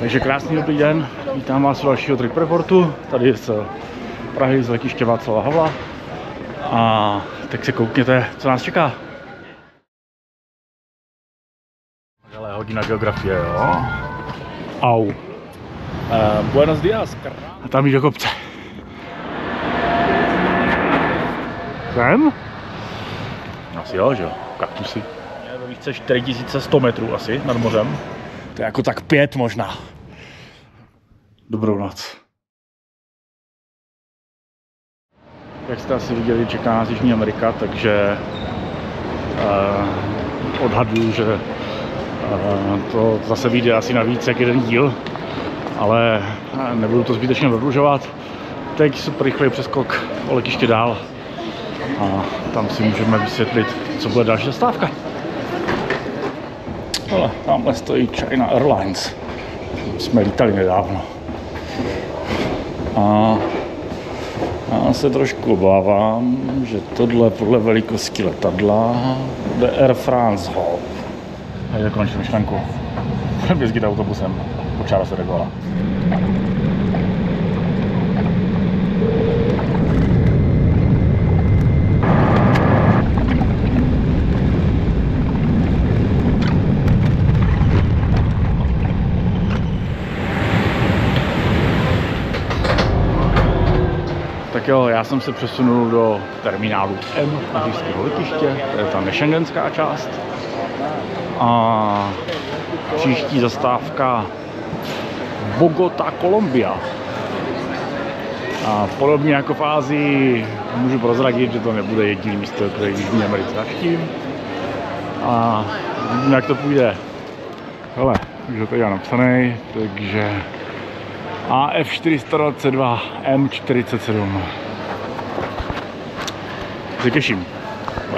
Takže krásný dobrý den, vítám vás u dalšího trip reportu, tady z Prahy, z letiště Václava Havla. A tak se koukněte, co nás čeká. Ale hodina geografie, jo. Au. Buenos días. A tam jít do kopce. Sem? Asi jo, že jo, kaktusy. Je ve výšce 4100 metrů asi nad mořem. To je jako tak 5 možná. Dobrou noc. Jak jste asi viděli, čeká nás Jižní Amerika, takže odhaduju, že to zase vyjde asi navíc jak jeden díl, ale nebudu to zbytečně prodlužovat. Teď super rychlý přeskok o letiště dál a tam si můžeme vysvětlit, co bude další zastávka. Hele, tamhle stojí China Airlines. Jsme lítali nedávno. A já se trošku obávám, že tohle podle velikosti letadla bude Air France. A je konečně myšlenku. Budeme jezdit autobusem. Počára se regulala. Tak jo, já jsem se přesunul do terminálu M na říšského letiště, to je ta nešengenská část. A příští zastávka Bogota, Kolumbia. A podobně jako v Ázii můžu prozradit, že to nebude jediné místo, které v Jižní Americe navštívím. A vidíme, jak to půjde. Hele, už ho tady mám napsaný, takže AF422 M47. Se těším.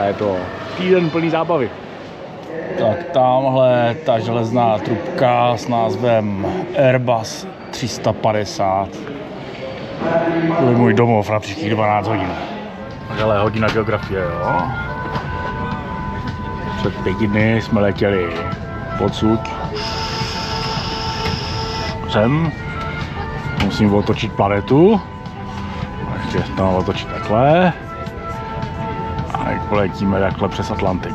Je to týden plný zábavy. Tak tamhle ta železná trubka s názvem Airbus 350. To je můj domov na příštích 12 hodin. Hele, hodina geografie, jo. Před 5 dny jsme letěli odsud sem. Musím otočit planetu. Ještě tam otočit takhle. A jak poletíme takhle přes Atlantik.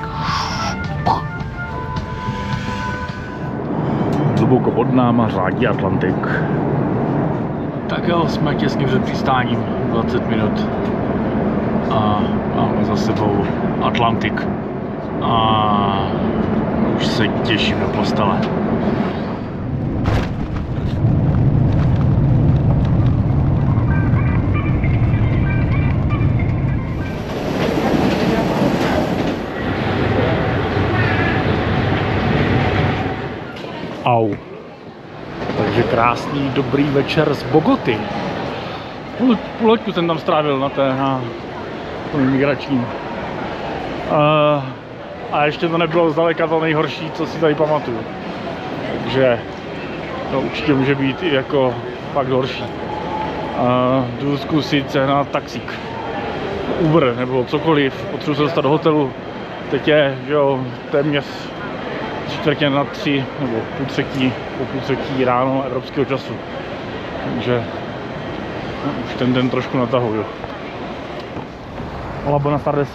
Hluboko pod náma řádí Atlantik. Tak jo, jsme těsně před přistáním, 20 minut. A máme za sebou Atlantik. A už se těším do postele. Au. Takže krásný, dobrý večer z Bogoty. Půl hoďku jsem tam strávil na migračním. A ještě to nebylo zdaleka to nejhorší, co si tady pamatuju. Takže to určitě může být i jako fakt horší. Jdu zkusit sehnat taxík. Uber nebo cokoliv. Potřebuji se dostat do hotelu. Teď je, že jo, téměř 2:45 nebo půl třetí ráno evropského času. Takže už ten den trošku natahuju. Hola, buenas tardes.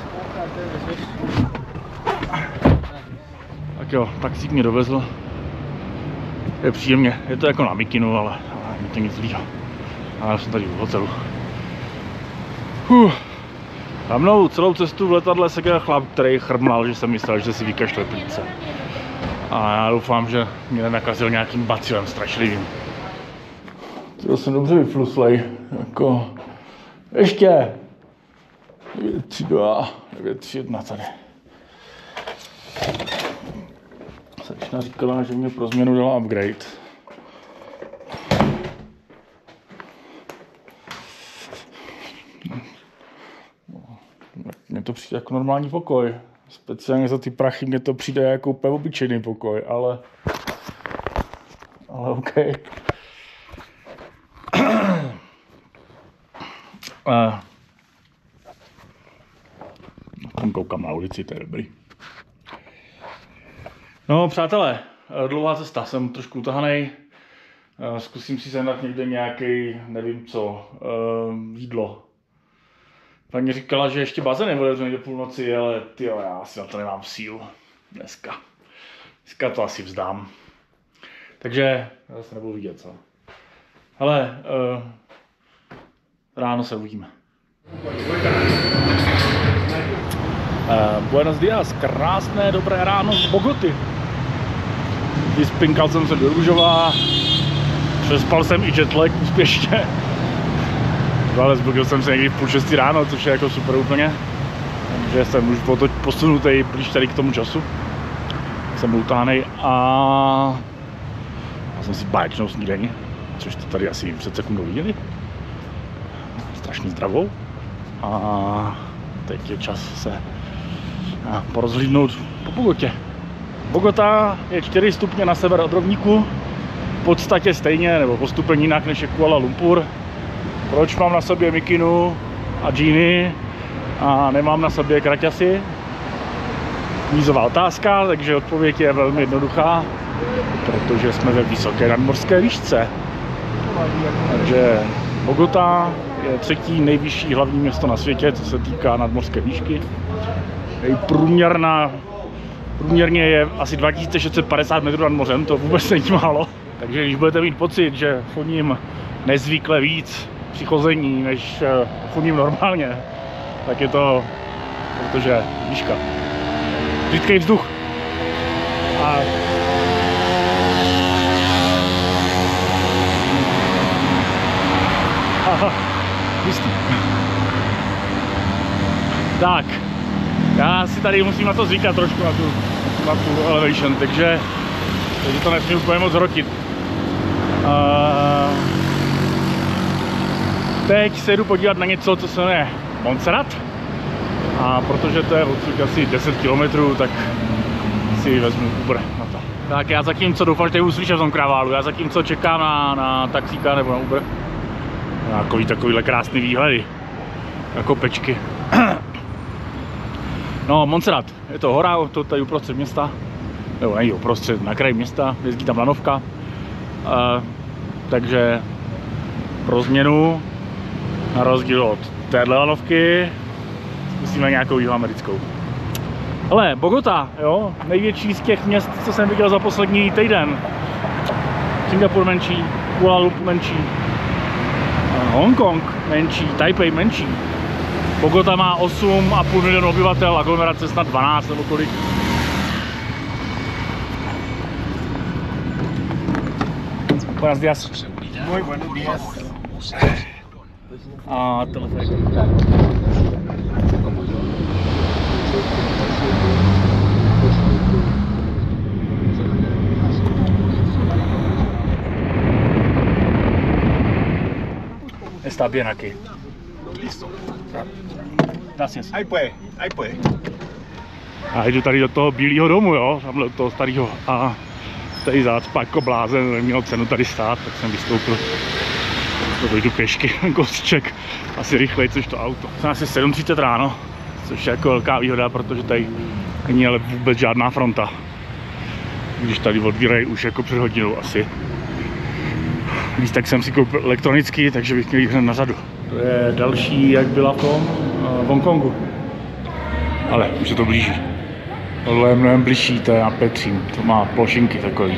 Tak jo, taxík mě dovezl. Je příjemně, je to jako na mikinu, ale není to nic zlýho. A já jsem tady v hotelu. Za mnou celou cestu v letadle seděl chlap, který chrmlal, že jsem myslel, že si vykašle plíce. A já doufám, že mě nenakazil nějakým bacilem strašlivým. To jsem dobře vyfluslej, jako... Ještě! 9, 3, 2, 9, 3, 1 tady. Slečna říkala, že mě pro změnu dala upgrade. Mně to přijde jako normální pokoj. Speciálně za ty prachy mně to přijde jako úplně obyčejný pokoj, ale OK. Tam koukám na ulici, to je dobrý. No přátelé, dlouhá cesta, jsem trošku utahanej. Zkusím si sehnat někde nějaký, nevím co, jídlo. Paní říkala, že ještě bazén je otevřený do půlnoci, ale tyjo, já si na to nemám sílu dneska. Dneska to asi vzdám. Takže já zase nebudu vidět, co. Hele, ráno se uvidíme. Buenos días, krásné dobré ráno z Bogoty. Vyspinkal jsem se do Růžova, přespal jsem i jetlag úspěšně. Ale zbudil jsem se někdy v 5:30 ráno, což je jako super úplně. Takže jsem už posunutý blíž tady k tomu času. Jsem utánej a já jsem si báječnou snídaní, což to tady asi před sekundou viděli. Strašně zdravou. A teď je čas se porozhlídnout po Bogotě. Bogota je 4 stupně na sever od rovníku. V podstatě stejně, nebo postupně jinak než je Kuala Lumpur. Proč mám na sobě mikinu a džíny a nemám na sobě kraťasy? Mízová otázka, takže odpověď je velmi jednoduchá, protože jsme ve vysoké nadmořské výšce. Takže Bogota je 3. nejvyšší hlavní město na světě, co se týká nadmořské výšky. Průměrně je asi 2650 metrů nad mořem, to vůbec není málo. Takže když budete mít pocit, že chodím nezvykle víc při chození, než chodím normálně, tak je to, protože výška. Řídkej vzduch. A aha, jistý. Tak, já si tady musím na to zvykat trošku, na tu elevation, takže to nesmím úplně moc hrotit. Teď se jdu podívat na něco, co se jmenuje Montserrat. A protože to je odsud asi 10 km, tak si vezmu Uber na to. Tak já zatímco doufám, že tady budu slyšet v tom kraválu, já zatímco čekám na taxíka nebo na Uber. Takovýhle krásný výhledy. Jako pečky. No, Montserrat, je to hora, to tady uprostřed města. Nebo není uprostřed, na kraji města, jezdí tam lanovka. Takže pro změnu, na rozdíl od téhle lanovky, zkusíme nějakou jihoamerickou. Ale Bogota, jo, největší z těch měst, co jsem viděl za poslední týden. Singapur menší, Kuala Lumpur menší, Hongkong menší, Taipei menší. Bogota má 8,5 milionu obyvatel, aglomerace snad 12 nebo kolik. Buenos días. Muy buenos días. A teleférico. Está bien aquí. Listo. Gracias. Ahí puede, ahí puede. A jdu tady do toho Bílého domu, jo, tamhle do toho starého. A tady zácpa jako blázen, nemělo cenu tady stát, tak jsem vystoupil. Dojdu pěšky, kousíček, asi rychleji, což to auto. Jsem asi 7:30 ráno, což je jako velká výhoda, protože tady není ale vůbec žádná fronta. Když tady odvírají už jako před hodinou asi. Lístek jsem si koupil elektronický, takže bych měl jít hned na řadu. To je další, jak byla v tom v Hongkongu. Ale už se to blíží. Tohle je mnohem bližší, to je na Petřím. To má plošinky takový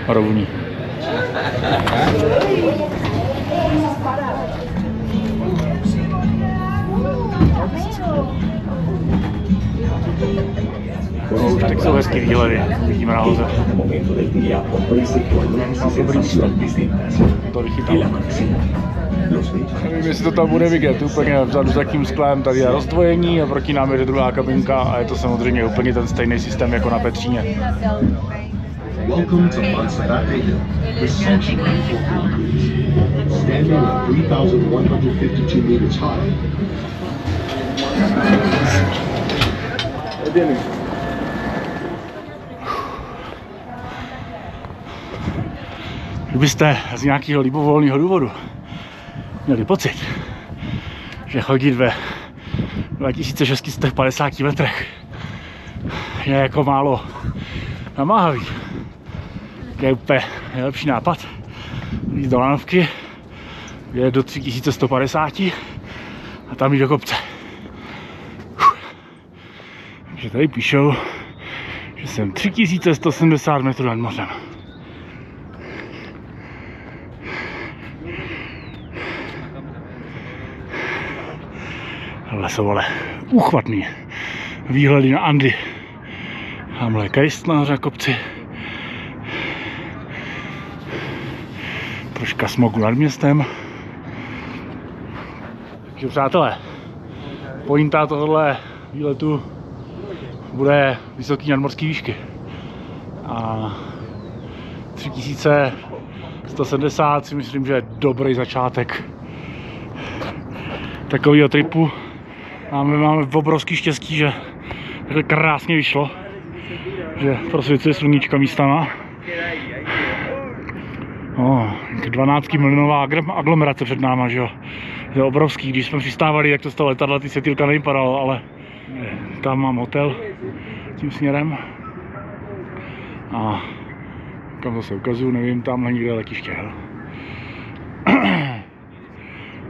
rovný. No, už tak jsou hezký výhledy, vidíme nahoře. To vychytám. Nevím, jestli to tam bude vidět, úplně vzadu za tím sklem tady je rozdvojení a proti nám je druhá kabinka a je to samozřejmě úplně ten stejný systém jako na Petříně. Welcome to Montserrat Hill, the sanctuary for pilgrims. Standing at 3,152 meters high. Kdybyste z nějakého libovolného důvodu měli pocit, že chodit ve 2650 metrech je jako málo namáhavý, tak je úplně nejlepší nápad Víc do lanovky, je do 3150 a tam jít do kopce. Takže tady píšou, že jsem 3170 metrů nad mořem. Ale jsou ale uchvatný výhledy na Andy. Tamhle Krist nahoře na kopci. Troška smogu nad městem. Takže přátelé, pointa tohohle výletu bude vysoký nadmořský výšky. A 3170 si myslím, že je dobrý začátek takového tripu. Máme obrovský štěstí, že takhle krásně vyšlo, že prosvěcuje sluníčka místama. 12 milionová aglomerace před náma, že jo. Je obrovský, když jsme přistávali, jak to z toho letadla, ty světýlka nevypadalo, ale tam mám hotel tím směrem. A kam to se ukazuju, nevím, tamhle někde letiště.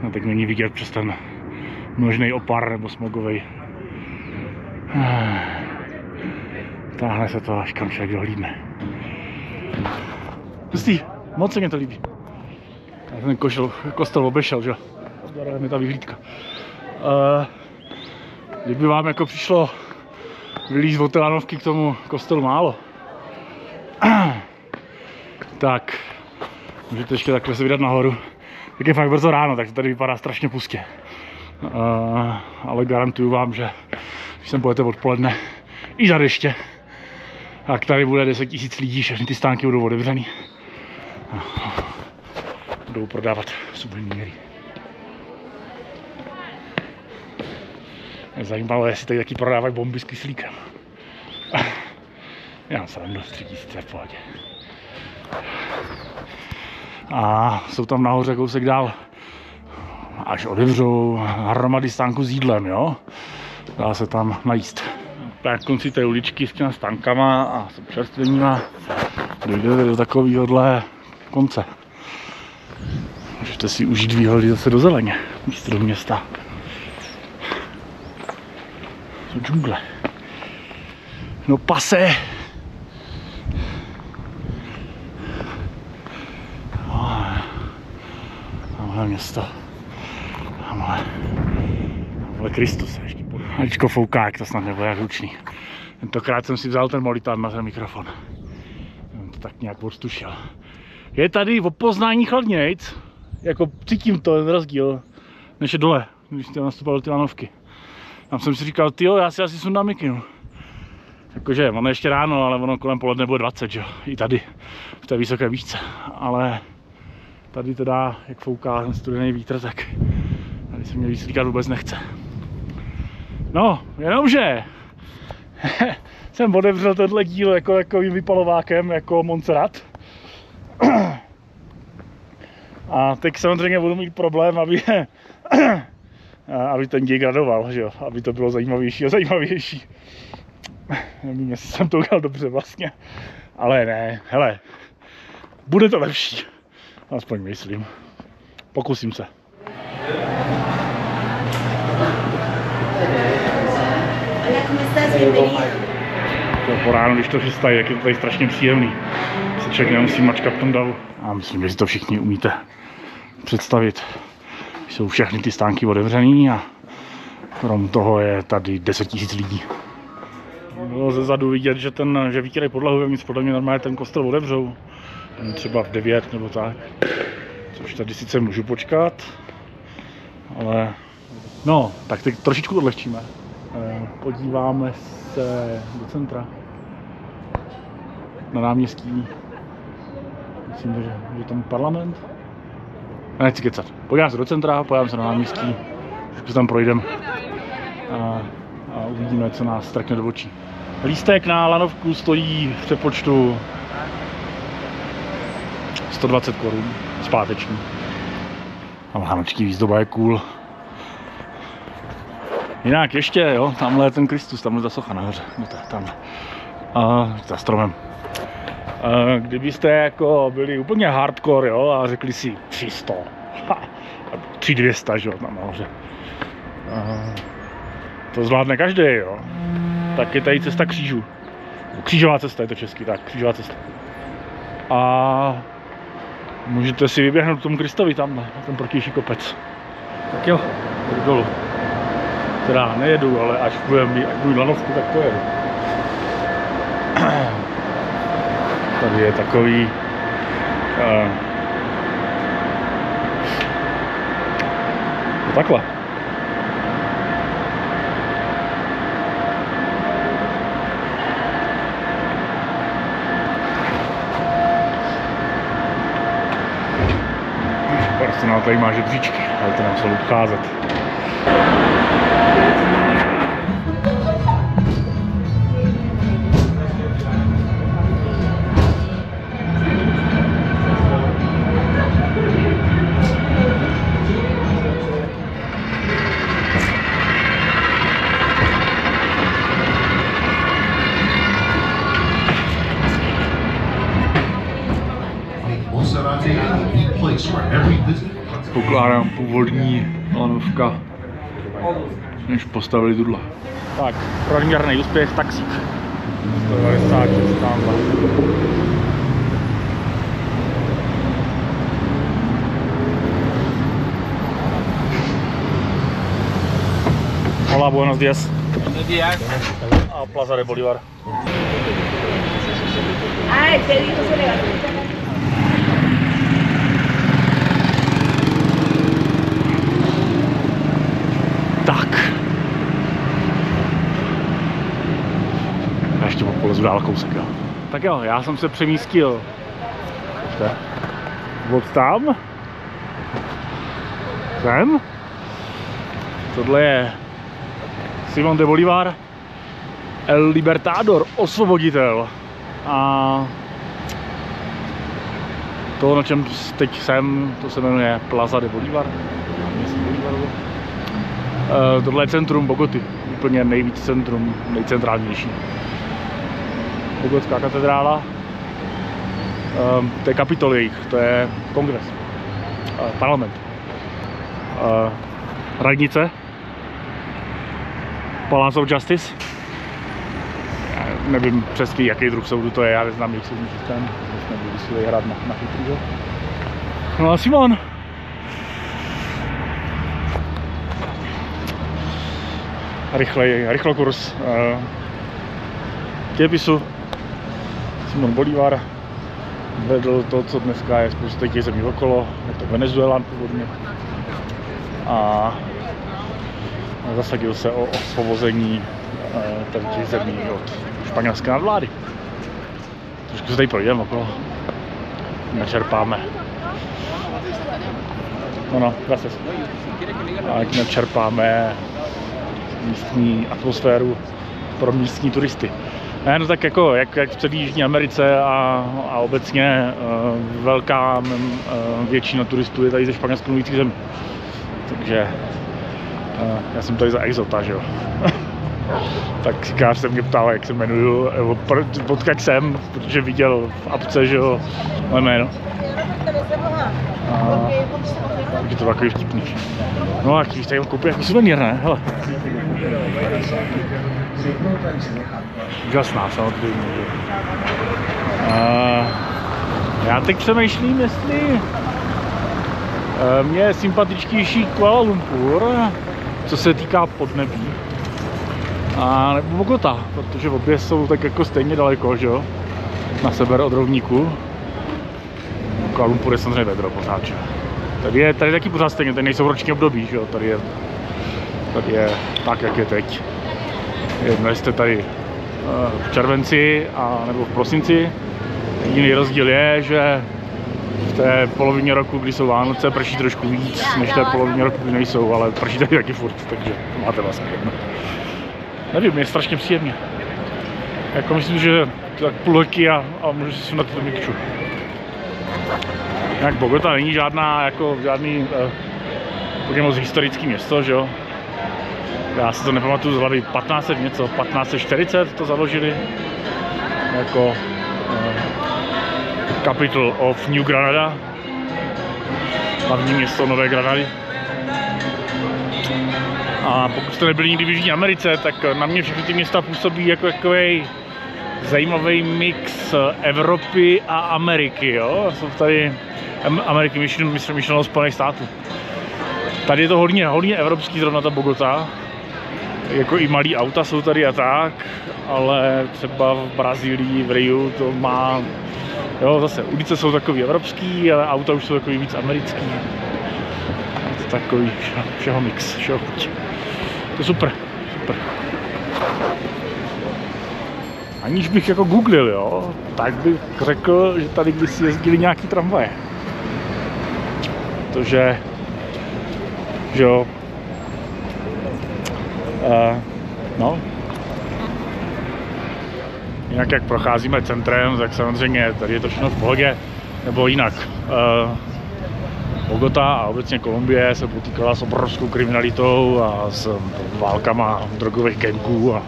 No tak není vidět přes ten množný opar nebo smogovej. Táhne se to, až kam člověk dohlídne. Hustý, moc se mě to líbí. Já ten kostel obešel, že? Zdravím, je ta vyhlídka. Kdyby vám jako přišlo vylízt od té lanovky k tomu kostelu málo, tak můžete ještě takhle se vydat nahoru. Tak je fakt brzo ráno, tak to tady vypadá strašně pustě. Ale garantuju vám, že když sem pojete odpoledne i za deště, tak tady bude 10 000 lidí, všechny ty stánky budou otevřený. Budou prodávat suvenýry. Je zajímavé, jestli tady taky prodávají bomby s kyslíkem. Já jsem do 3000 v pohodě. A jsou tam nahoře kousek dál, až otevřou hromady stánků s jídlem, jo? Dá se tam najíst. Na konci té uličky s těma stánkama a s občerstveníma dojdete do takovéhohle konce. Můžete si užít výhledy zase do zeleně, místo do města. Do džungle. No pase! Tamhle město. Tamhle Kristus ještě pod. Ačko fouká, jak to snad nebude jak hlučný. Tentokrát jsem si vzal ten molitán na ten mikrofon. Jsem to tak nějak odstušil. Je tady o poznání chladnějc. Jako cítím to, ten rozdíl, než je dole, když jsem nastupoval do ty lanovky. Tam jsem si říkal, tyjo, já si asi sundám mikinu. Jakože, ono ještě ráno, ale ono kolem poledne bude 20, jo, i tady, v té vysoké výšce. Ale tady to dá, jak fouká ten studený vítr, tak tady se mě víc líkat vůbec nechce. No, jenomže jsem otevřel tenhle díl jako takovým vypalovákem, jako Montserrat. A teď samozřejmě budu mít problém, aby ten děj gradoval, že jo? Aby to bylo zajímavější a zajímavější. Nevím, jestli jsem to udělal dobře vlastně, ale ne, hele, bude to lepší, aspoň myslím, pokusím se. To po ránu, když to chystají, jak je to tady strašně příjemný. Se člověk nemusí mačkat v tom davu. A myslím, že si to všichni umíte představit. Jsou všechny ty stánky otevřený a krom toho je tady 10 000 lidí. Bylo ze zadu vidět, že vytírají podlahu vevnitř, podle mě normálně ten kostel otevřou. Třeba v 9 nebo tak. Což tady sice můžu počkat, ale no, tak teď trošičku odlehčíme. Podíváme se do centra. Na náměstí. Myslím, že tam parlament. Nechci kecat. Podívám se do centra, podívám se na náměstí. Už tam projdeme. A uvidíme, co nás strkne do očí. Lístek na lanovku stojí v přepočtu 120 korun. Zpáteční. A vánoční výzdoba je cool. Jinak ještě, jo, tamhle je ten Kristus, tamhle ta socha nahoře. No tak, tam. A za stromem. Kdybyste jako byli úplně hardcore, jo, a řekli si 300, 3200, že jo, tam nahoře. To zvládne každý, jo. Tak je tady cesta křížů. Křížová cesta je to český, tak, křížová cesta. A můžete si vyběhnout k tomu Kristovi tam na ten protější kopec. Tak jo, jdu dolů. Teda nejedu, ale až budu lanovku, tak pojedu. Tady je takový takhle. Arsenal tady má žebříčky, ale to nám muselo obcházet. Pokládám původní lanovka, než postavili tudle. Tak, průměrný úspěch, taxík. 196 tamhle. Hola, buenos días. Buenos días. A Plaza de Bolívar. Ah, el pedido se levantó. Tak. A ještě polezu dál kousek, jo. Tak jo, já jsem se přemístil. Od tam. Sem. Tohle je Simón de Bolívar, El Libertador, osvoboditel. A to, na čem teď jsem, to se jmenuje Plaza de Bolívar. Tohle je centrum Bogoty, úplně nejvíc centrum, nejcentrálnější. Bogotská katedrála, to je kapitol jejich, to je kongres, parlament. Radnice, Palace of Justice. Já nevím přesně, jaký druh soudu to je, já neznám jejich soudní systém, nebudu si hrát na chytrýho. No a Simón. Rychlokurs dějepisu. Simón Bolívar vedl to, co dneska je spousta těch zemí okolo, je to Venezuelán původně. A zasadil se o osvobození těch zemí od španělské nadvlády. Trošku se tady projdeme okolo, načerpáme. No, gracias. A načerpáme místní atmosféru pro místní turisty. No tak jako, jak v celé Jižní Americe a obecně velká většina turistů je tady ze španělsky mluvících zemí. Takže já jsem tady za exota, že jo. Tak říkáš se mě ptal, jak se jmenuju, odkud jsem, protože viděl v apce, že jo, moje jméno. Takže to takový vtipný. No a když tady koupit jako suvenýr, ne? Hele. Úžasná samozřejmě. Já teď přemýšlím, jestli mě je sympatičtější Kuala Lumpur, co se týká podnebí. A nebo Bogota, protože obě jsou tak jako stejně daleko, že jo? Na sever od rovníku. Kuala Lumpur je samozřejmě vedro pořád, že? Tady je taky pořád stejně, tady nejsou roční období, že jo? Tady je tak, jak je teď. Jedno, jste tady v červenci a nebo v prosinci. Jediný rozdíl je, že v té polovině roku, kdy jsou Vánoce, prší trošku víc, než v té polovině roku, kdy nejsou, ale prší tady taky furt, takže to máte vlastně jedno. Nevím, je strašně příjemně. Jako myslím, že tak půl hoďky a můžu si sundat tu mikču. Jak Bogota není žádný úplně moc historický město, že jo. Já si to nepamatuju z hlavy, 1540 to založili jako Capital of New Granada, hlavní město Nové Granady. A pokud jste nebyli nikdy v Jižní Americe, tak na mě všechny ty města působí jako takový zajímavý mix Evropy a Ameriky, jo? Jsou tady Ameriky myšleno Spojených států. Tady je to hodně evropský, zrovna ta Bogota. Jako i malý auta jsou tady a tak, ale třeba v Brazílii, v Riu to má, jo, zase ulice jsou takový evropský, ale auta už jsou takový víc americký. Je to takový všeho mix, všeho chuť. To je super. Aniž bych jako googlil, jo, tak bych řekl, že tady kdysi jezdili nějaký tramvaje. Protože, že jo, no. Jinak jak procházíme centrem, tak samozřejmě tady je to všechno v pohodě, nebo jinak. Bogota a obecně Kolumbie se potýkala s obrovskou kriminalitou a s válkama drogových gangů a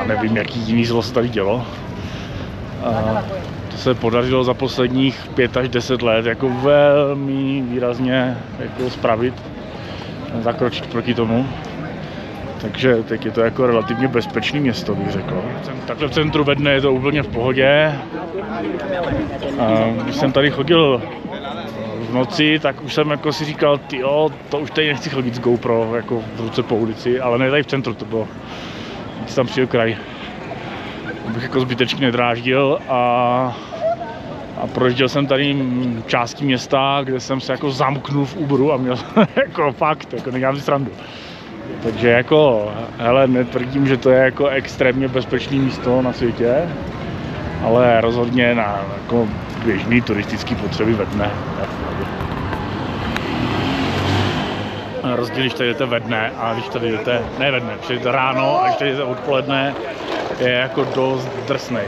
nevím, jaký jiný zlo se tady dělo. To se podařilo za posledních 5 až 10 let jako velmi výrazně jako spravit, zakročit proti tomu. Takže teď je to jako relativně bezpečné město, bych řekl. Takhle v centru ve dne je to úplně v pohodě. Když jsem tady chodil v noci, tak už jsem jako si říkal, tyjo, to už tady nechci chodit s GoPro jako v ruce po ulici, ale ne tady v centru, to bylo víc tam přijel kraj. Abych jako zbytečně nedráždil a projížděl jsem tady části města, kde jsem se jako zamknul v Uberu a měl jako fakt, jako nedělám si srandu. Takže jako, hele, netvrdím, že to je jako extrémně bezpečné místo na světě, ale rozhodně na jako běžný turistický potřeby ve dne. Rozdíl, když tady jdete ve dne a když tady jdete, ne ve dne, když tady jdete ráno a když tady jdete odpoledne, je jako dost drsnej.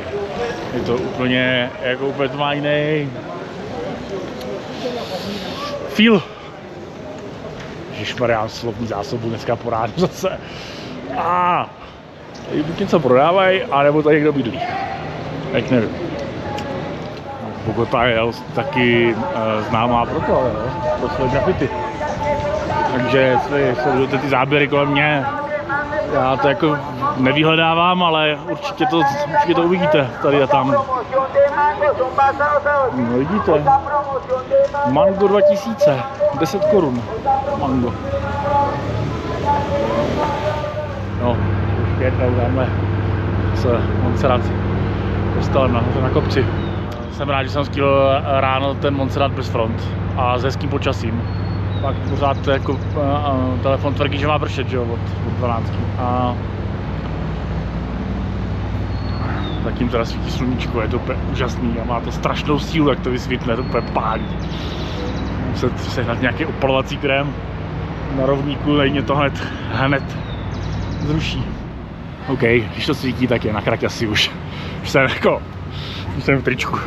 Je to úplně, jako úplně to má jiný feel. Ježišmarja, slovní zásobu dneska po ránu zase. Tady buď něco prodávají, anebo tady někdo bydlí. Tak nevím. Bogota je taky známá pro to, jo? Pro své graffiti. Takže jestli sledujete ty záběry kolem mě, já to jako nevyhledávám, ale určitě to uvidíte tady a tam. No vidíte, Mango 2000, 10 korun, Mango. No, už jednou dáme s Montserrat kostelem nahoře na kopci. Jsem rád, že jsem stihl ráno ten Montserrat bez front a s hezkým počasím. Pak pořád jako telefon tvrdí, že má pršet, že jo, od 12. A zatím teda svítí sluníčko, je to úplně úžasný a má to strašnou sílu, jak to vysvítne, to úplně pálí. Muset sehnat nějaký opalovací krém na rovníku, tady mě to hned zruší. OK, když to svítí, tak je na kraťasi už jsem v tričku.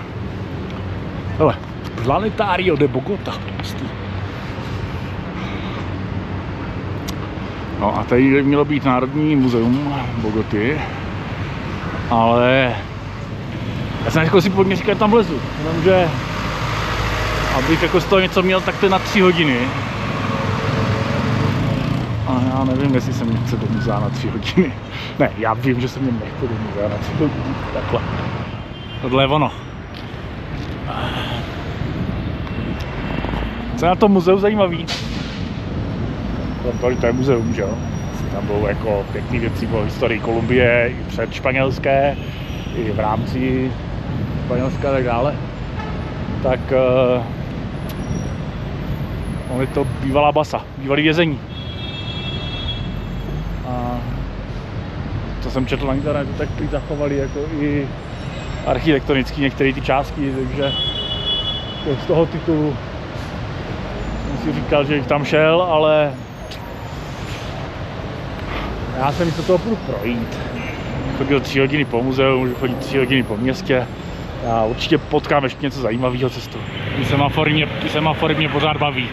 Hele, Planetario de Bogota. No a tady mělo být Národní muzeum Bogoty, ale já jsem jako si původně říkal, že tam vlezu, jenomže abych jako z toho něco měl, tak to je na 3 hodiny. A já nevím, jestli se mě chce do muzea na 3 hodiny. Ne, já vím, že se mě nechce do muzea na 3 hodiny. Takhle. Tohle je ono. Co je na tom muzeu zajímavý? To je muzeum, že jo? Tam budou jako pěkný věci o historii Kolumbie, i před španělské, i v rámci Španělska a tak dále. Tak on je to bývalá basa, bývalý vězení. A co jsem četl na internetu, tak zachovali jako i architektonicky některé ty části, takže z toho titulu jsem si říkal, že jich tam šel, ale já jsem místo toho půjdu projít. Chodil 3 hodiny po muzeu, můžu chodit 3 hodiny po městě. Já určitě potkám ještě něco zajímavého cestou. Ty semafory mě pořád baví.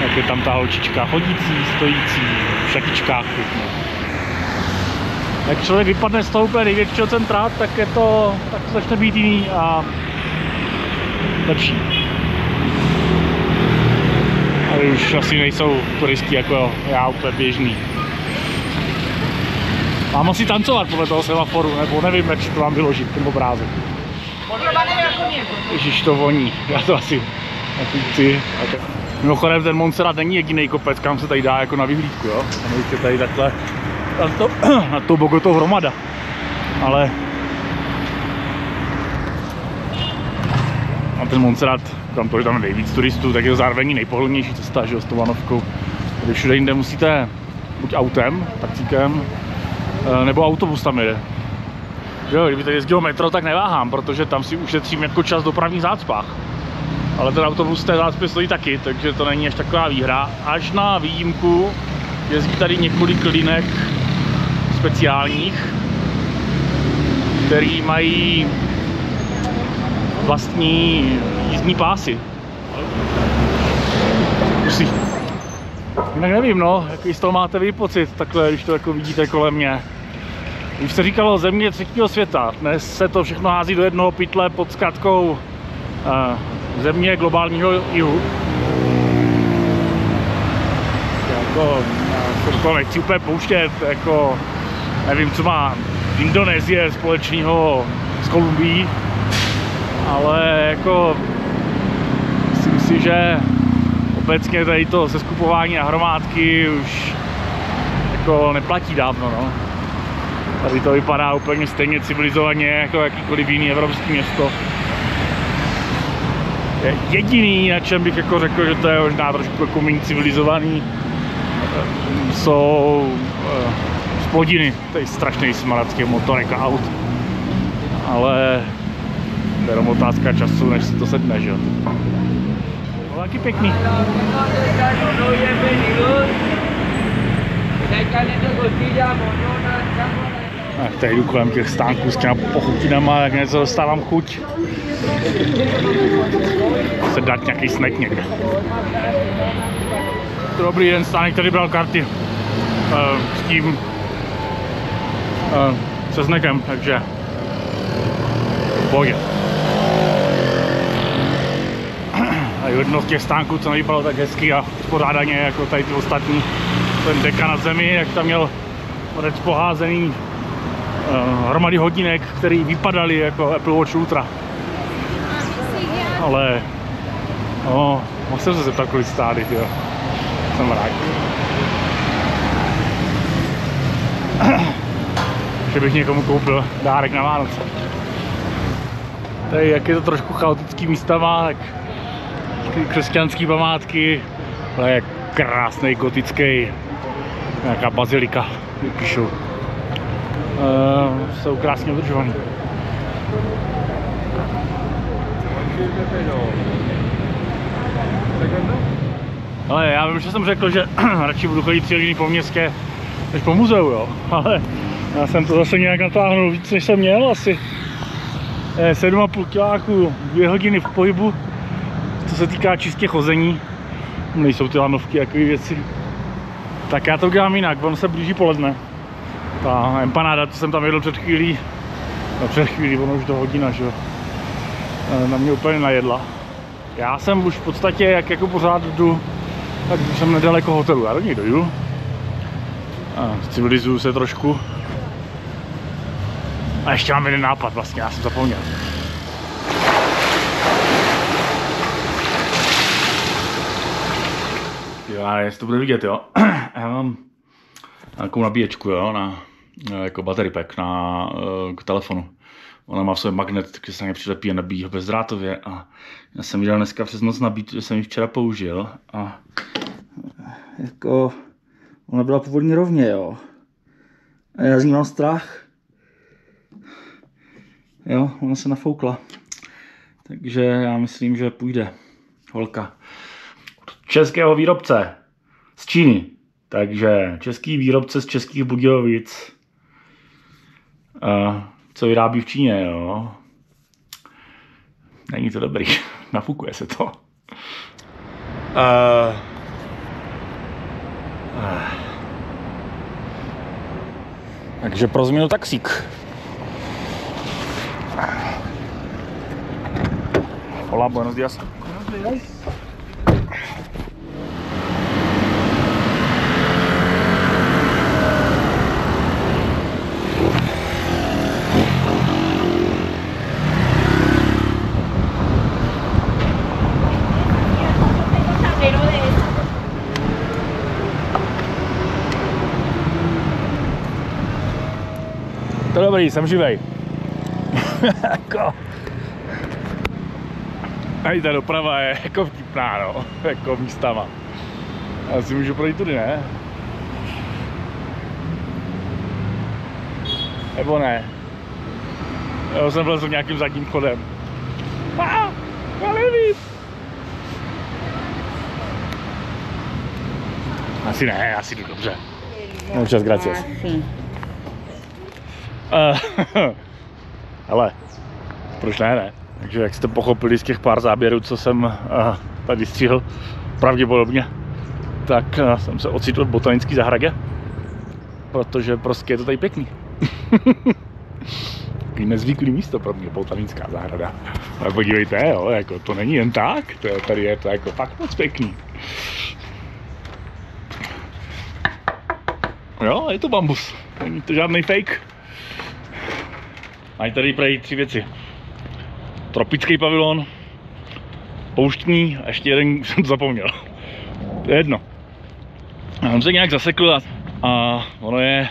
Jak je tam ta holčička chodící, stojící, v šatičkách. Jak člověk vypadne z toho úplně největšího centra, tak to začne být jiný a lepší. Ale už asi nejsou turisti jako já úplně běžný. Mám asi tancovat podle toho semaforu, nebo nevím, jak si to mám vyložit, ten obrázek. Ježiš, to voní, já to asi chci. Mimochodem ten Montserrat není jediný kopec, kam se tady dá jako na vyhlídku, jo. Tam je tady takhle na to Bogotou hromada. Ale a ten Montserrat, tam to, že tam je nejvíc turistů, tak je to zároveň nejpohodlnější cesta, že jo, s tou lanovkou. Když všude jinde musíte buď autem, taxíkem, nebo autobus tam jede. Jo, kdyby tady jezdilo metro, tak neváhám, protože tam si ušetřím jako čas v dopravních zácpách. Ale ten autobus té zácpy stojí taky, takže to není až taková výhra. Až na výjimku jezdí tady několik linek speciálních, který mají vlastní jízdní pásy. Musí. Jinak nevím, no, jaký z toho máte vy pocit, takhle, když to jako vidíte kolem mě. Už se říkalo země třetího světa, dnes se to všechno hází do jednoho pytle pod zkratkou země globálního jihu. Jako, to nechci úplně pouštět, jako, nevím, co má Indonésie společného s Kolumbií, ale jako, myslím si, že obecně tady to seskupování na hromádky už jako neplatí dávno, no. Tady to vypadá úplně stejně civilizovaně jako jakýkoliv jiný evropský město. Jediný, na čem bych jako řekl, že to je možná trošku jako méně civilizovaný, jsou spodiny, tady strašný smrad těch motorek a aut. Ale to je jenom otázka času, než si to sedne, že jo. No taky pěkný. Tady jdu kolem těch stánků s těma pochutinama, jak něco dostávám chuť. Se dát nějaký snack někde. Dobrý den, stánek tady bral karty s tím se snackem, takže bože. A jedno z těch stánků, co nevypadalo tak hezky a spořádaně jako tady ty ostatní, ten deka na zemi, jak tam měl odec poházený hromady hodinek, které vypadaly jako Apple Watch Ultra. Ale no, mohl jsem se zeptat, kolik stály, jo. Jsem rád. Že bych někomu koupil dárek na Vánoce. Tady jak je to trošku chaotický místama, tak křesťanský památky, ale je krásný gotický, nějaká bazilika, píšu. Jsou krásně udržovaný. Ale já vím, že jsem řekl, že radši budu chodit 3 hodiny po městě než po muzeu, jo. Ale já jsem to zase nějak natáhnul víc, než jsem měl, asi 7,5 kiláků, 2 hodiny v pohybu, co se týká čistě chození. Nejsou ty lanovky, jakové věci. Tak já to udělám jinak, on se blíží poledne. Ta empanáda, co jsem tam jedl před chvílí, ono už to hodina, že jo, na mě úplně najedla. Já jsem už v podstatě, jak jako pořád jdu, tak jsem nedaleko hotelu, já do něj dojdu. Civilizuju se trošku. A ještě mám jeden nápad vlastně, já jsem zapomněl. Já jestli to bude vidět, jo. Já mám nějakou nabíječku, jo, jako battery pack k telefonu. Ona má v sobě magnet, takže se na ně přilepí a nabíjí ho bezdrátově. A já jsem ji dal dneska přes noc nabít, že jsem ji včera použil. A jako ona byla původně rovně, jo. A já z ní mám strach. Jo, ona se nafoukla. Takže já myslím, že půjde holka. Českého výrobce z Číny. Takže český výrobce z Českých Budějovic, co vyrábí v Číně, jo. Není to dobrý, nafukuje se to. Takže pro změnu taxík. Hola, buenos días. To je dobrý, jsem živej. Jako. Tady ta doprava je jako vtipná, no. Jako místama. Já si můžu projít tudy, ne? Nebo ne? Já jsem vlezl nějakým zadním chodem. Já nevím. Asi ne, asi jdu dobře. Muchas gracias. Hele, proč ne? Takže jak jste pochopili z těch pár záběrů, co jsem tady střihl, pravděpodobně, tak jsem se ocitl v botanické zahradě, protože prostě je to tady pěkný. Takový nezvyklý místo pro mě, botanická zahrada. Ale podívejte, jo, jako to není jen tak, tady je to jako fakt moc pěkný. Jo, je to bambus, není to žádný fake. Mají tady prej 3 věci. Tropický pavilon, pouštní a ještě jeden jsem to zapomněl. To je jedno. Já jsem se nějak zasekl a ono je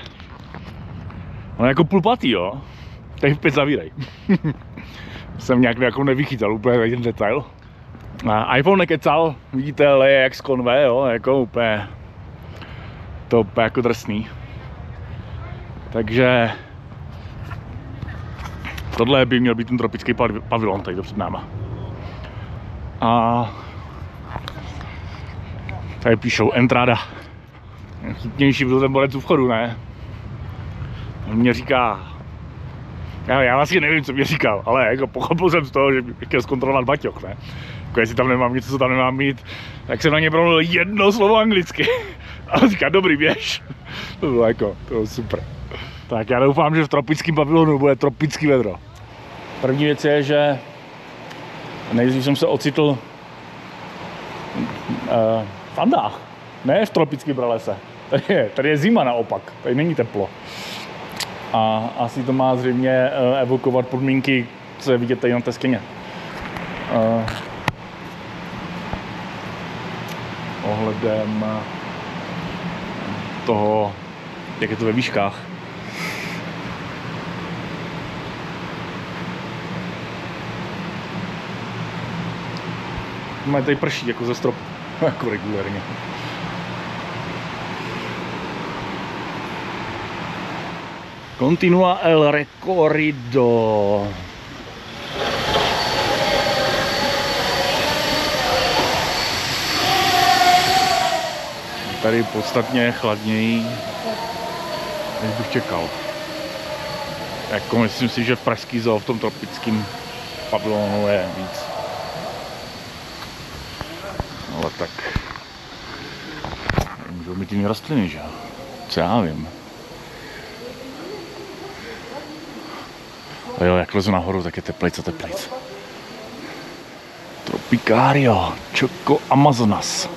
jako půlpatý, jo. Tady v zavírej. Jsem nějak jako nevychytal úplně ten detail. A iPhone nekecal, vidíte, leje jak z konve, jo, jako úplně to úplně jako drsný. Takže tohle by měl být ten tropický pavilon tady před náma. A tady píšou entrada. Chytnější byl ten borec u vchodu, ne? On mě říká, já vlastně nevím, co mě říkal, ale jako pochopil jsem z toho, že bych chtěl zkontrolovat baťoch, ne? Jako jestli tam nemám něco, co tam nemám mít, tak jsem na ně promluvil jedno slovo anglicky. A on říká, dobrý, běž. To bylo super. Tak já doufám, že v tropickém pavilonu bude tropický vedro. První věc je, že nejdřív jsem se ocitl v Andách, ne v tropickém pralese. Tady je zima naopak, tady není teplo. A asi to má zřejmě evokovat podmínky, co je vidět tady na té stěně. Ohledem toho, jak je to ve výškách. Mají tady prší jako ze stropu, jako regulérně. Continua el recorrido. Tady podstatně chladněji, než bych čekal. Jako myslím si, že v pražský zoo v tom tropickém pavilonu je víc. Ale tak můžou být jiné rostliny, že jo? Co já vím. A jo, jak lezu nahoru, tak je teplejc a teplejc. Tropicario, Choco Amazonas.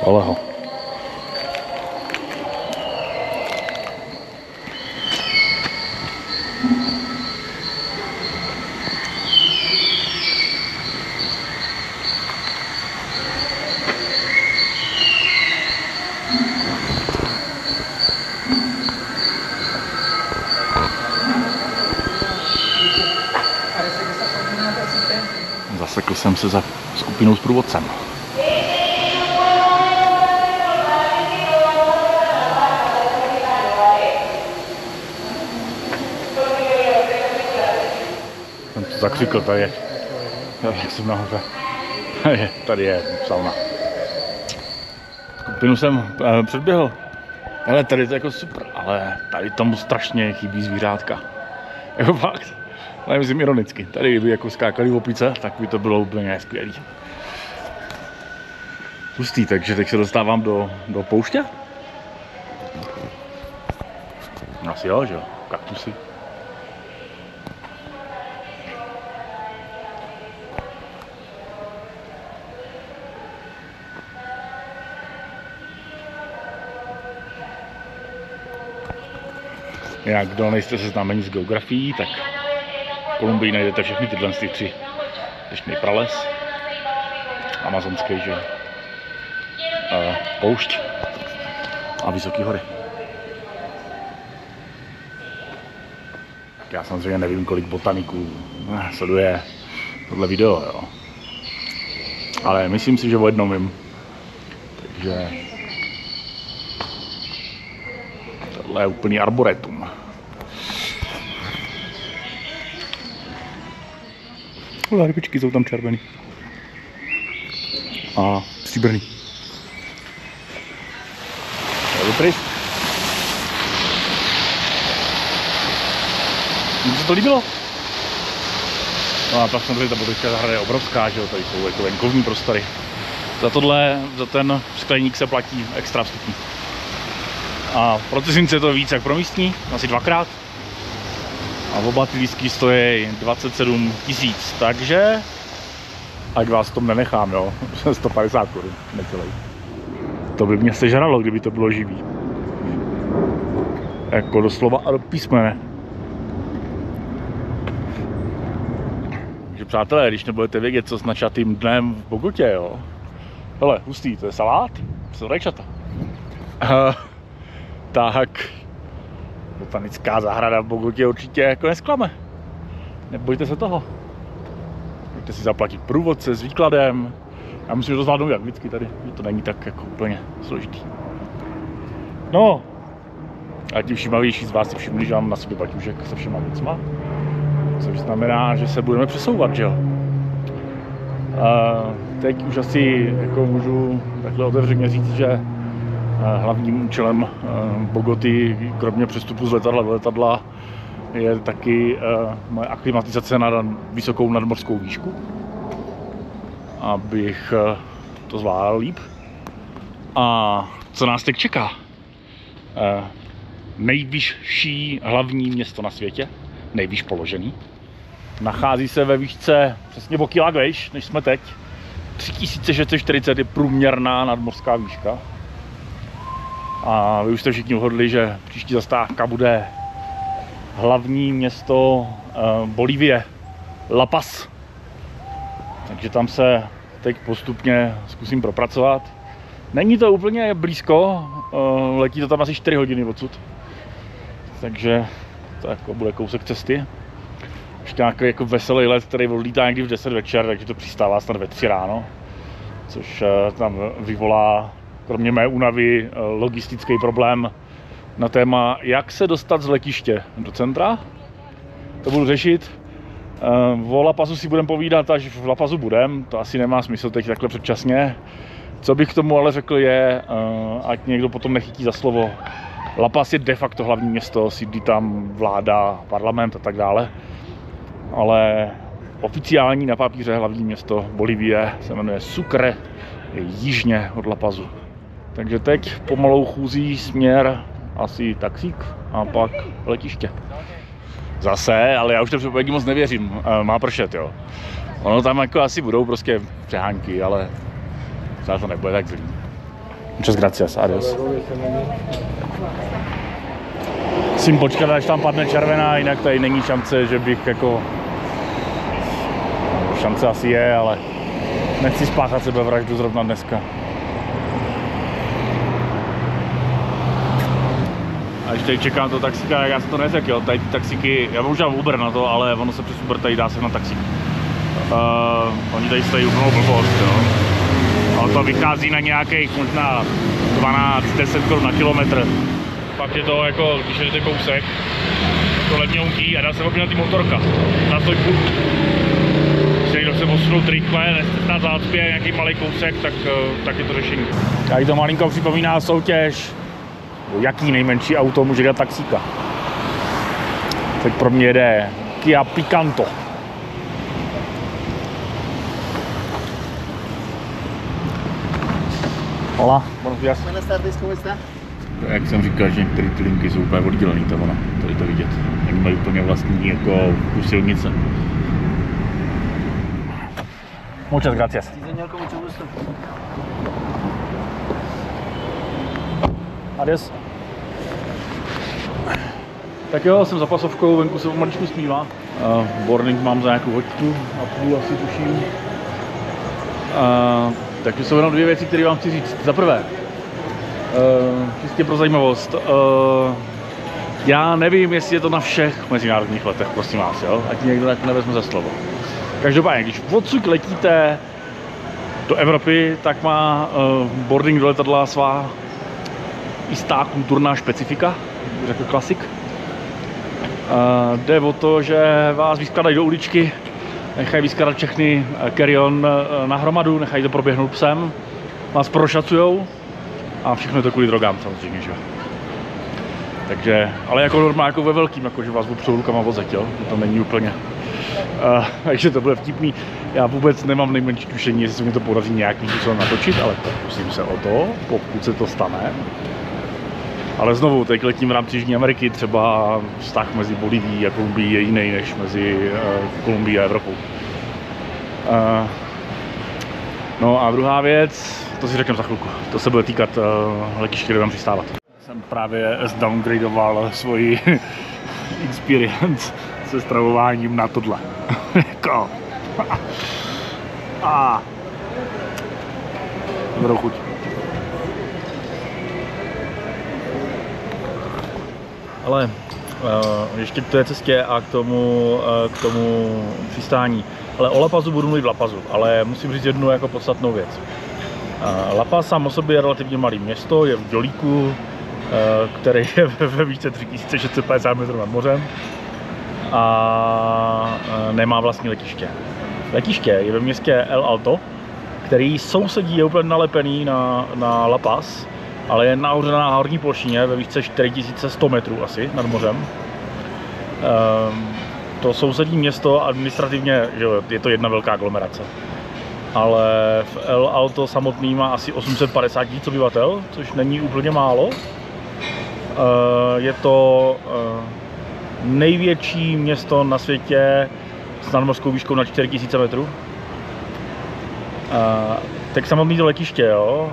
Aleho. Zasekl jsem se za skupinou s průvodcem. Jsem to zakřikl, tady je. Jak jsem nahoře. Tady je sauna. Skupinu jsem předběhl. Ale tady to je jako super, ale tady tomu strašně chybí zvířátka. Jako fakt. Ale myslím ironicky. Tady kdyby jako skákali v opice, tak by to bylo úplně skvělý. Hustý, takže teď se dostávám do pouště. Asi jo, že jo, kaktusy. Jinak, kdo nejste seznámeni s geografií, tak v Kolumbii najdete všechny tyhle tři. Deštný prales, amazonský, že poušť a vysoké hory. Já samozřejmě nevím, kolik botaniků sleduje tohle video, jo. Ale myslím si, že o jednom vím. Takže tohle je úplný arboretum. Rybičky jsou tam červený. A stříbrný. Je pryč. Mně se to líbilo. No a pak samozřejmě ta botanická zahrada je obrovská, že jo, tady jsou jako venkovní prostory. Za ten skleník se platí extra vstupní. A pro cizince je to víc jak pro místní, asi dvakrát. A oba ty lístky stojí 27 000, takže ať vás tom nenechám, jo, 150 korun, necelý. To by mě sežralo, kdyby to bylo živý. Jako doslova a do písmene. Takže přátelé, když nebudete vědět, co s načatým dnem v Bogotě, jo. Hele, hustý, to je salát, jsou rajčata. Tak botanická zahrada v Bogotě určitě jako nesklame. Nebojte se toho. Můžete si zaplatit průvodce s výkladem. Já myslím, že to zvládnou jak vždycky tady. Že to není tak jako úplně složitý. No. A ti všímavější z vás si všimli, že mám na sobě baťužek se všema věcma. Což znamená, že se budeme přesouvat, že jo. Teď už asi jako můžu takhle otevřeně říct, že hlavním účelem Bogoty, kromě přestupu z letadla do letadla, je taky moje aklimatizace na vysokou nadmořskou výšku, abych to zvládal líp. A co nás teď čeká? Nejvyšší hlavní město na světě, nejvýš položený. Nachází se ve výšce přesně o kilák vejš, než jsme teď. 3640 je průměrná nadmořská výška. A vy už jste všichni uhodli, že příští zastávka bude hlavní město Bolívie, La Paz. Takže tam se teď postupně zkusím propracovat. Není to úplně blízko, letí to tam asi 4 hodiny odsud. Takže to jako bude kousek cesty. Ještě nějaký jako veselý let, který odlítá někdy v 10 večer, takže to přistává snad ve 3 ráno. Což tam vyvolá, kromě mé únavy, logistický problém na téma, jak se dostat z letiště do centra. To budu řešit. O La Pazu si budeme povídat, až v La Pazu budem. To asi nemá smysl teď takhle předčasně. Co bych k tomu ale řekl je, ať někdo potom nechytí za slovo. La Paz je de facto hlavní město, sídlí tam vláda, parlament a tak dále. Ale oficiální na papíře hlavní město Bolívie se jmenuje Sucre, je jižně od La Pazu. Takže teď pomalou chůzí směr asi taxík a pak letiště. Zase, ale já už to předpovědí moc nevěřím, má pršet, jo. Ono tam jako asi budou prostě přehánky, ale třeba to nebude tak zlý. Muchas gracias, adios. Musím počkat, až tam padne červená, jinak tady není šance, že bych jako... Šance asi je, ale nechci spáchat sebevraždu zrovna dneska. A když tady čekám to taxíka, já jsem to neřekl, jo. Tady ty taxíky, já používám Uber na to, ale ono se přes Uber tady dá se na taxík. Oni tady stojí úplnou blbost, jo. Ale to vychází na nějakých možná 12-10 korun na kilometr. Pak je to jako, když jdete kousek, to levňouký a dá se objednat i motorka. Na to furt. Když někdo chce posunout rychle, nechce na zácpě nějaký malý kousek, tak je to řešení. Tady to malinko připomíná soutěž. Jaký nejmenší auto může dát taxíka. Teď pro mě jede Kia Picanto. Hola, buenos días. Buenas tardes, ¿cómo está? Jak jsem říkal, že některé ty linky jsou úplně oddělený, to ono, tady to vidět. Jak mají úplně vlastní jako tu silnice. Muchas gracias. Sí, señor, con mucho gusto. Adios. Tak jo, jsem za pasovkou, venku se maličku smívá. Boarding mám za nějakou hoďku a půl asi tuším. Takže jsou jenom dvě věci, které vám chci říct. Za prvé, čistě pro zajímavost, já nevím, jestli je to na všech mezinárodních letech, prosím vás, jo? Ať někdo tak nevezme za slovo. Každopádně, když odsud letíte do Evropy, tak má boarding do letadla svá jistá kulturná specifika, řekl klasik. Jde o to, že vás vyskladají do uličky, nechají vyskladat všechny carry-on na hromadu, nechají to proběhnout psem, vás prošacujou a všechno je to kvůli drogám samozřejmě, že? Takže, ale jako normálně jako ve velkým, jako že vás opřou rukama vozet, jo? To není úplně. Takže to bude vtipný. Já vůbec nemám nejmenší tušení, jestli se mi to podaří nějakým způsobem natočit, ale pokusím se o to, pokud se to stane. Ale znovu, teď letím v rámci Jižní Ameriky, třeba vztah mezi Bolívií a Kolumbií je jiný než mezi Kolumbií a Evropou. No a druhá věc, to si řekneme za chvilku, to se bude týkat letiště, kde budeme přistávat. Jsem právě zdowngradoval svoji experience se stravováním na tohle. Dobrou chuť. Ale ještě k té cestě a k tomu přistání. Ale o La Pazu budu mluvit v La Pazu, ale musím říct jednu jako podstatnou věc. La Paz sám o sobě je relativně malé město, je v Dělíku, který je ve výšce 3650 metrů nad mořem a nemá vlastní letiště. Letiště je ve městě El Alto, který sousedí, je úplně nalepený na La Paz, ale je nahoře na horní plošině ve výšce 4100 metrů asi nad mořem. To sousední město administrativně, že je to jedna velká aglomerace, ale v El Alto samotný má asi 850 000 obyvatel, což není úplně málo. Je to největší město na světě s nadmořskou výškou na 4000 metrů. Tak samotný to letiště, jo.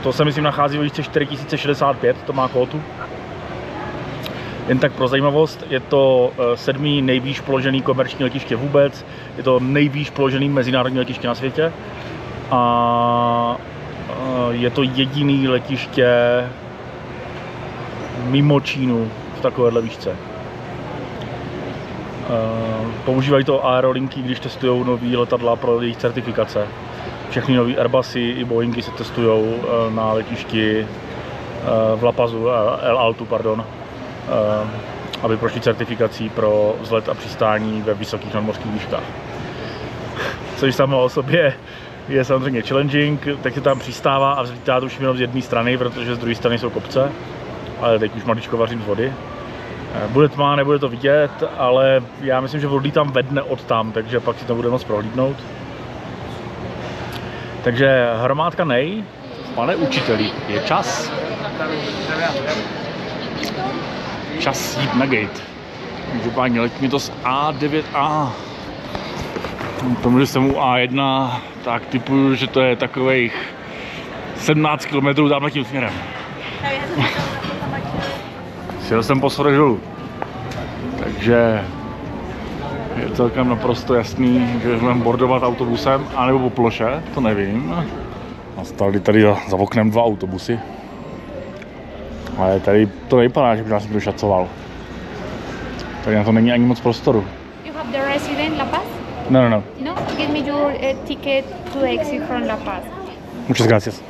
To se myslím nachází ve výšce 4065, to má kótu. Jen tak pro zajímavost, je to 7. nejvýš položený komerční letiště vůbec, je to nejvýš položený mezinárodní letiště na světě a je to jediný letiště mimo Čínu v takovéhle výšce. Používají to aerolinky, když testují nový letadla pro jejich certifikace. Všechny nový Airbusy i Boeingy se testují na letišti v La Pazu, El Altu, pardon, aby prošli certifikací pro vzlet a přistání ve vysokých nadmořských výškách. Což samo o sobě je samozřejmě challenging, tak se tam přistává a vzlítá to už jenom z jedné strany, protože z druhé strany jsou kopce, ale teď už maličko vařím z vody. Bude tma, nebude to vidět, ale já myslím, že odlítám ve dne od tam, takže pak si to bude moc prohlídnout. Takže hromádka nej. Pane učiteli, je čas. Čas jít na gate. Každopádně letí mi to z A9A. Tomu, že jsem u A1, tak typuju, že to je takových 17 km tamhle tím směrem. Sjel jsem po schodech dolů. Takže je celkem naprosto jasný, že budeme bordovat autobusem, anebo po ploše, to nevím. Nastaly tady za oknem 2 autobusy. Ale tady to nevypadá, že by nás někdo šacoval. Tady na to není ani moc prostoru. You have the resident La Paz? No. No? Give me your ticket to exit from La Paz. Muchas gracias.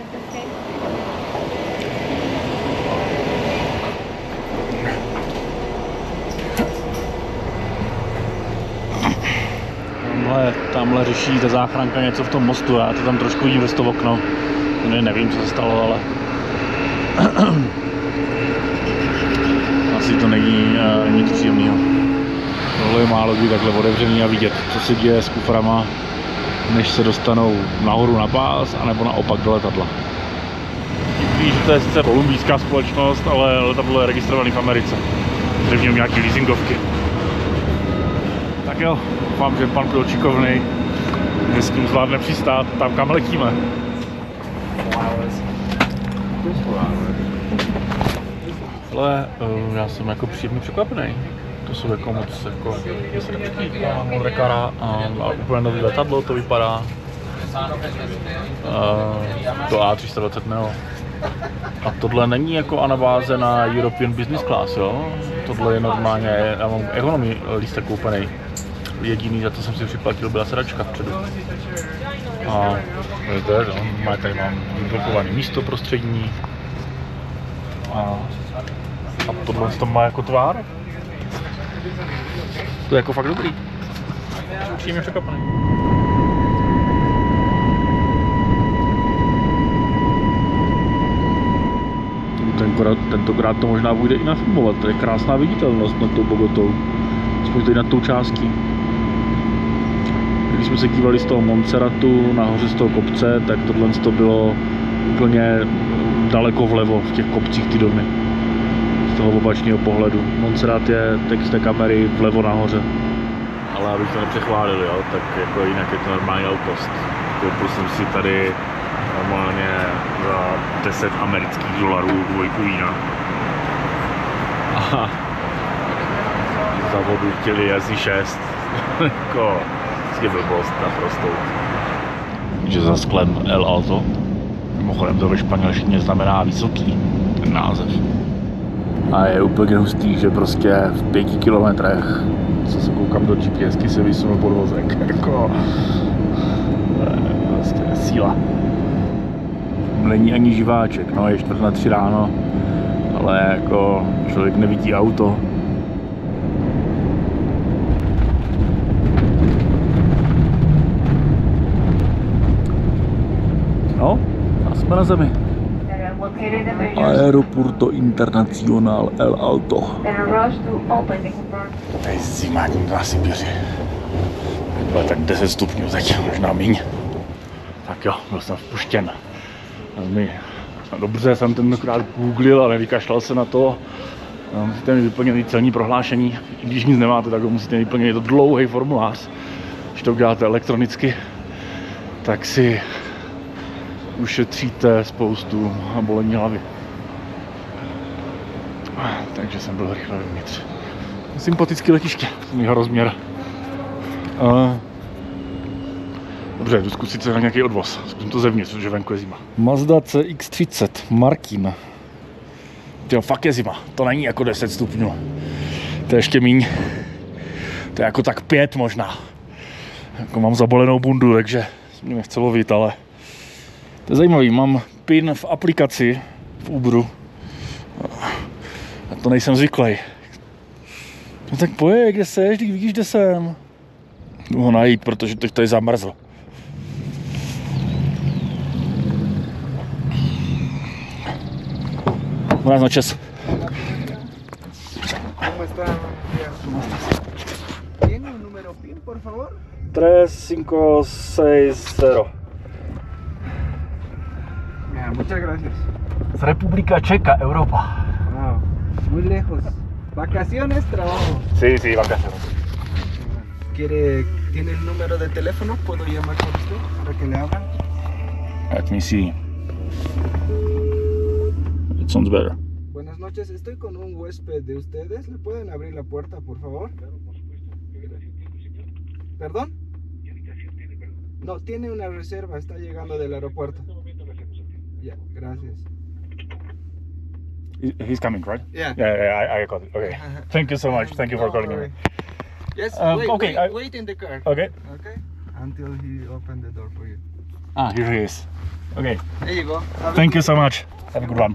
Tamhle řeší ta záchranka něco v tom mostu, já to tam trošku vidím z toho okno. Nevím, co se stalo, ale asi to není nic příjemného. tohle je málo kdy takhle otevřený a vidět, co se děje s kuframa, než se dostanou nahoru na pás, anebo naopak do letadla. Víš, že to je sice kolumbijská společnost, ale letadlo je registrované v Americe. Takže v něm nějaký leasingovky. Tak jo, doufám, že pan pilot šikovnej, že s tím zvládne přistát tam, kam letíme. Ale já jsem jako příjemně překvapený. To jsou jako moc jako modré kara a úplně nový letadlo to vypadá. To A320 Neo. A tohle není jako anabáze na European Business Class, jo? Tohle je normálně, já mám economy lístek koupený. Jediný, za to jsem si připlatil, byla sedačka vpředu. A tady mám vyblokované místo prostřední. A tohle to má jako tvár. To je jako fakt dobrý. Jsem příjemně překvapený. Tentokrát to možná bude i nafilmovat. To je krásná viditelnost nad tou Bogotou. Aspoň tady nad tou částí. Když jsme se dívali z toho Montserratu nahoře z toho kopce, tak tohle to bylo úplně daleko vlevo v těch kopcích ty domy. Z toho opačného pohledu. Montserrat je teď z té kamery vlevo nahoře. Ale abych to nepřechválil, jo, tak jako jinak je to normální autost. Koupil jsem si tady normálně za 10 amerických dolarů dvojku vína. A za vodu chtěli asi 6. Jako je blbost naprostou. Že za sklem El Alto. Mimochodem to ve španělštině znamená vysoký, ten název. A je úplně hustý, že prostě v 5 kilometrech, co se koukám do GPSky, se vysunul podvozek. Jako prostě síla. Není ani živáček, no je 2:45 ráno, ale jako člověk nevidí auto. No, a jsme na zemi. Aeropuerto Internacional El Alto. Tady zima na Sibiři. Bylo tak 10 stupňů teď, možná míň. Tak jo, byl jsem vpuštěn. Dobře jsem tentokrát googlil, ale vykašlal se na to. Musíte mi vyplnit celní prohlášení. I když nic nemáte, tak ho musíte vyplnit. Je to dlouhý formulář. Když to uděláte elektronicky, tak si ušetříte spoustu bolení hlavy. Takže jsem byl rychle vevnitř. Sympatický letiště, jeho rozměr. Dobře, jdu zkusit se na nějaký odvoz. Zkusím to zevnitř, protože venku je zima. Mazda CX-30 Markin. Tyjo, fakt je zima. To není jako 10 stupňů. To je ještě míň. To je jako tak 5 možná. Jako mám zabolenou bundu, takže mě nechce lovit, ale to je zajímavý. Mám PIN v aplikaci v Uberu. A to nejsem zvyklý. No tak pojď, kde seš, když vidíš, kde jsem. Jdu ho najít, protože teď tady zamrzl. Buenas noches. ¿Cómo está? ¿Tiene un número PIN, por favor? 3560. Muchas gracias. Z República Checa, Europa. Wow, muy lejos. ¿Vacaciones, trabajo? Sí, vacaciones. ¿Tiene el número de teléfono? ¿Puedo llamar con usted para que le abran? Let me see. It sounds better. Buenas noches, estoy con un huésped de ustedes. ¿Le pueden abrir la puerta, por favor? Claro, por supuesto. ¿Perdón? ¿Qué habitación tiene, perdón? No, tiene una reserva, está llegando del aeropuerto. Ya, gracias. He's coming, right? Yeah. I got it. Okay. Thank you so much. Thank you for calling me. Yes, okay, wait in the car. Okay. Okay. Until he opened the door for you. Ah, here he is. Okay. There you go. Thank you so much. Have a good one.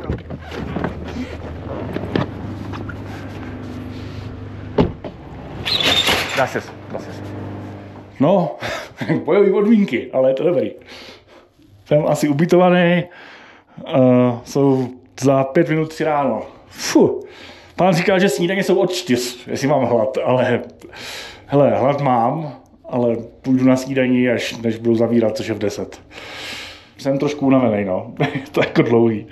Gracias. No, bojové podmínky, ale je to dobrý. Jsem asi ubytovaný. Jsou za 5 minut 3 ráno. Pán říká, že snídaně jsou od 4, jestli mám hlad, ale Hele, hlad mám, ale půjdu na snídaní, až než budu zavírat, což je v 10. Jsem trošku unavený, no. To je jako dlouhý.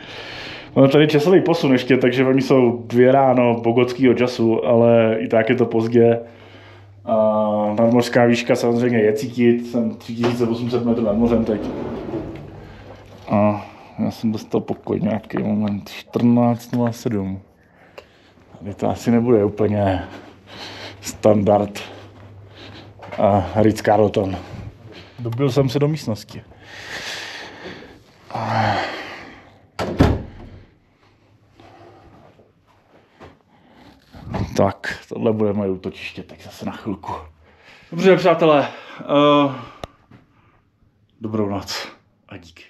Ono tady časový posun ještě, takže oni jsou 2 ráno bogotského času, ale i tak je to pozdě. Nadmořská výška samozřejmě je cítit, jsem 3800 metrů nad mořem teď. A já jsem dostal pokoj nějaký moment, 14:07. Tady to asi nebude úplně standard. Ritz-Carlton. Dobil jsem se do místnosti. Tak, tohle bude moje útočiště, tak zase na chvilku. Dobře, přátelé, dobrou noc a díky.